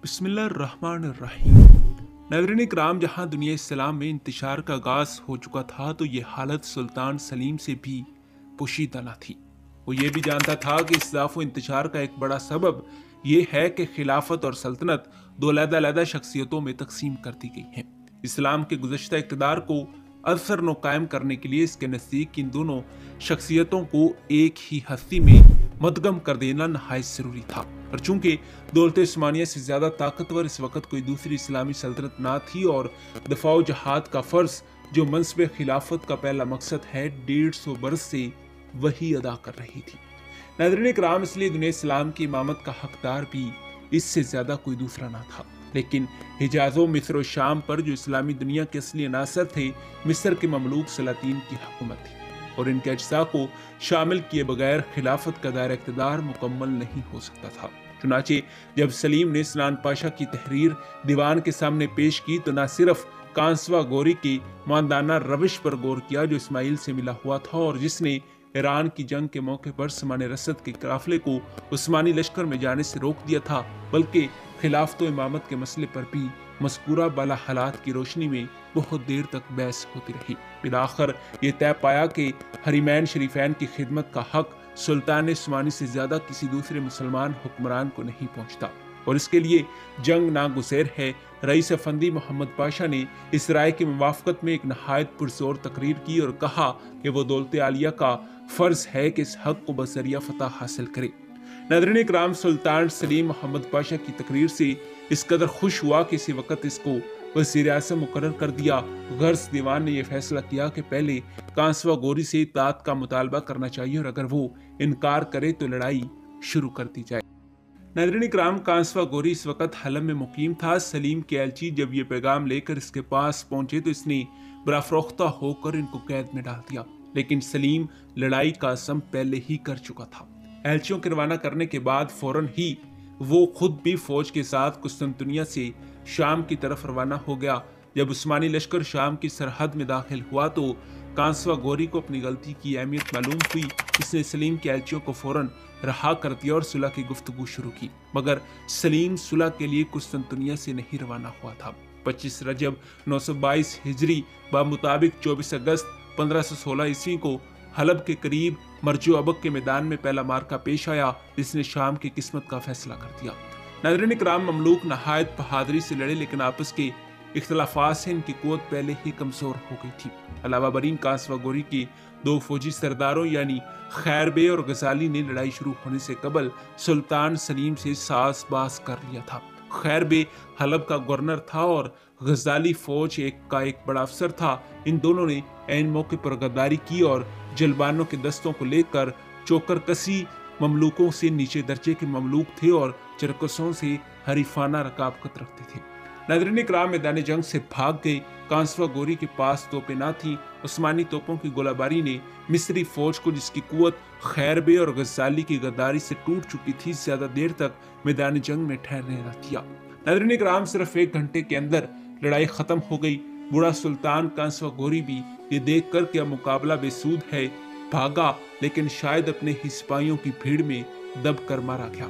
बिस्मिल्लाहिर्रहमानिर्रहीम। नाज़रीन इकराम, जहाँ दुनिया इस्लाम में इंतशार का आगाज़ हो चुका था तो ये हालत सुल्तान सलीम से भी पोशीदा न थी। वो ये भी जानता था कि इस ज़ाफ़ व इंतशार का एक बड़ा सबब ये है कि खिलाफत और सल्तनत दो अलग-अलग शख्सियतों में तकसीम कर दी गई हैं। इस्लाम के गुज़श्ता इक़्तिदार को असर नो कायम करने के लिए इसके नज़दीक इन दोनों शख्सियतों को एक ही हस्ती में मदगम कर देना नहायत ज़रूरी था। और चूंकि दौलत उस्मानिया से ज़्यादा ताकतवर इस वक्त कोई दूसरी इस्लामी सल्तनत ना थी और दफा व जहाद का फ़र्ज जो मनसब खिलाफत का पहला मकसद है 150 बरस से वही अदा कर रही थी। नाज़रीन इकराम, इसलिए दुनिया इस्लाम की इमामत का हकदार भी इससे ज़्यादा कोई दूसरा ना था। लेकिन हिजाज़ो मिस्र और शाम पर जो इस्लामी दुनिया के असली अनासर थे, मिस्र के ममलूक सलातीन की हुकूमत थी और इनके अज्जा को शामिल किए बगैर खिलाफत का दायरा इक़्तिदार मुकम्मल नहीं हो सकता था। चुनाचे जब सलीम ने सनान पाशा की तहरीर दीवान के सामने पेश की तो न सिर्फ कांसवा गोरी की मानदाना रविश पर गौर किया जो इस्माइल से मिला हुआ था और जिसने ईरान की जंग के मौके पर सामान रसद के काफिले को उस्मानी लश्कर में जाने से रोक दिया था, बल्कि खिलाफत इमामत के मसले पर भी मज़कूरा बाला हालात की रोशनी में बहुत देर तक बहस होती रही। बिलाखिर ये तय पाया कि हरीमैन शरीफैन की खिदमत का हक सुल्तान उस्मानी से ज़्यादा किसी दूसरे मुसलमान हुक्मरान को नहीं पहुँचता और इसके लिए जंग नागुज़ैर है। रईस अफंदी मोहम्मद पाशा ने इस राय की मुवाफ़क़त में एक नहायत पुरज़ोर तकरीर की और कहा कि वो दौलत आलिया का फ़र्ज़ है कि इस हक़ को बज़रिया फ़तह हासिल करे। नाज़रीन इकराम, सुल्तान सलीम मोहम्मद पाशा की तकरीर से इस कदर खुश हुआ कि इसी वक्त इसको वज़ीर आज़म मुकर्रर कर दिया। गर्स दीवान ने यह फैसला किया कि पहले कांसवा गोरी से इत्तात का मुतालबा करना चाहिए और अगर वो इनकार करे तो लड़ाई शुरू कर दी जाए। नाज़रीन इकराम, कांसवा गोरी इस वक्त हलम में मुकीम था। सलीम के एलची जब ये पैगाम लेकर इसके पास पहुंचे तो इसने बराफरोख्ता होकर इनको कैद में डाल दिया, लेकिन सलीम लड़ाई का अज़्म पहले ही कर चुका था। एलचियों के रवाना करने के बाद फौरन ही वो खुद भी फौज के साथ कुस्तुनतुनिया से शाम की तरफ रवाना हो गया। जब उस्मानी लश्कर शाम की सरहद में दाखिल हुआ तो कांसवा गोरी को अपनी गलती की अहमियत मालूम हुई। इसने सलीम के एलचियों को फौरन रहा कर दिया और सुलह की गुफ्तगू शुरू की, मगर सलीम सुलह के लिए कुस्तुनतुनिया से नहीं रवाना हुआ था। 25 रजब 922 हिजरी मुताबिक 24 अगस्त 1516 ईस्वी को हलब के करीब मरजो अबक के मैदान में पहला मार्का पेश आया जिसने शाम की किस्मत का फैसला कर दिया। नाज़रीन इकराम, ममलूक नहायत बहादुरी से लड़े लेकिन आपस के इख्तलाफात से इनकी कुव्वत पहले ही कमजोर हो गई थी। अलावा बरीन कांसवा गोरी के दो फौजी सरदारों यानी खैर बे और गजाली ने लड़ाई शुरू होने से कबल सुल्तान सलीम से सास बास कर लिया था। खैर बे हलब का गवर्नर था और गजाली फौज का एक बड़ा अफसर था। इन दोनों ने ऐन मौके पर गद्दारी की और जलबानों के दस्तों को लेकर चोकर कसी ममलूकों से नीचे दर्जे के ममलूक थे और चरकसों से हरीफाना रकाबत रखते थे। नाज़रीन इकराम, मैदान जंग से भाग गए। कांसवा गोरी के पास तोपें ना थी। उस्मानी तोपों की गोलाबारी ने मिस्री फौज को, जिसकी कुव्वत खैर बे और गजाली की गद्दारी से टूट चुकी थी, ज्यादा देर तक मैदान जंग में ठहरने न दिया। नाज़रीन इकराम, सिर्फ 1 घंटे के अंदर लड़ाई खत्म हो गई। बूढ़ा सुल्तान कांसवा गोरी भी ये देख कर कि मुकाबला बेसूद है भागा, लेकिन शायद अपने ही सिपाहियों की भीड़ में दब कर मारा गया।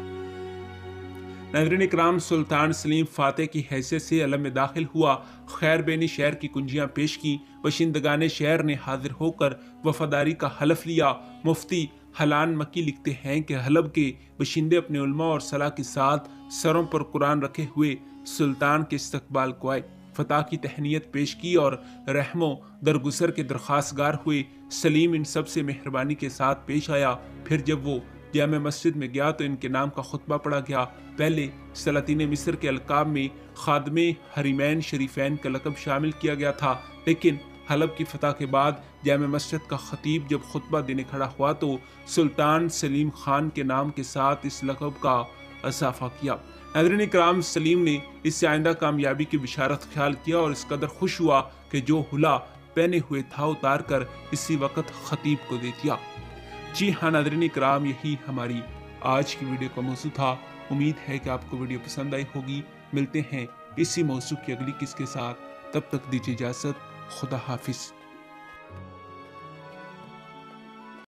नाज़रीन इकराम, सुल्तान सलीम फातेह की हैसियत से अलम में दाखिल हुआ। खैर बे ने शहर की कुंजियां पेश की। बशिंदगाने शहर ने हाजिर होकर वफादारी का हलफ लिया। मुफ्ती हलान मक्की लिखते हैं कि हलब के बशिंदे अपने उलमा और सलाह के साथ सरों पर कुरान रखे हुए सुल्तान के इस्तकबाल को आए, फतह की तहनीयत पेश की और रहमो दरगुजर के दरख्वास्तगार हुए। सलीम इन सब से मेहरबानी के साथ पेश आया। फिर जब वो जामे मस्जिद में गया तो इनके नाम का खुतबा पढ़ा गया। पहले सलातीन मिस्र के अलकाब में खादमे हरीमैन शरीफैन का लक़ब शामिल किया गया था, लेकिन हलब की फतह के बाद जामे मस्जिद का खतीब जब खुतबा देने खड़ा हुआ तो सुल्तान सलीम खान के नाम के साथ इस लक़ब का इजाफा किया। नाज़रीन इकराम, सलीम ने इससे आइंदा कामयाबी की बिशारत ख्याल किया और इस कदर खुश हुआ कि जो हुला पहने हुए था उतार कर इसी वक्त खतीब को दे दिया। जी हाँ नाज़रीन इकराम, यही हमारी आज की वीडियो का मौजू था। उम्मीद है कि आपको वीडियो पसंद आई होगी। मिलते हैं इसी मौजू की अगली किस्त के साथ, तब तक दीजिए इजाज़त। खुदा हाफिज़।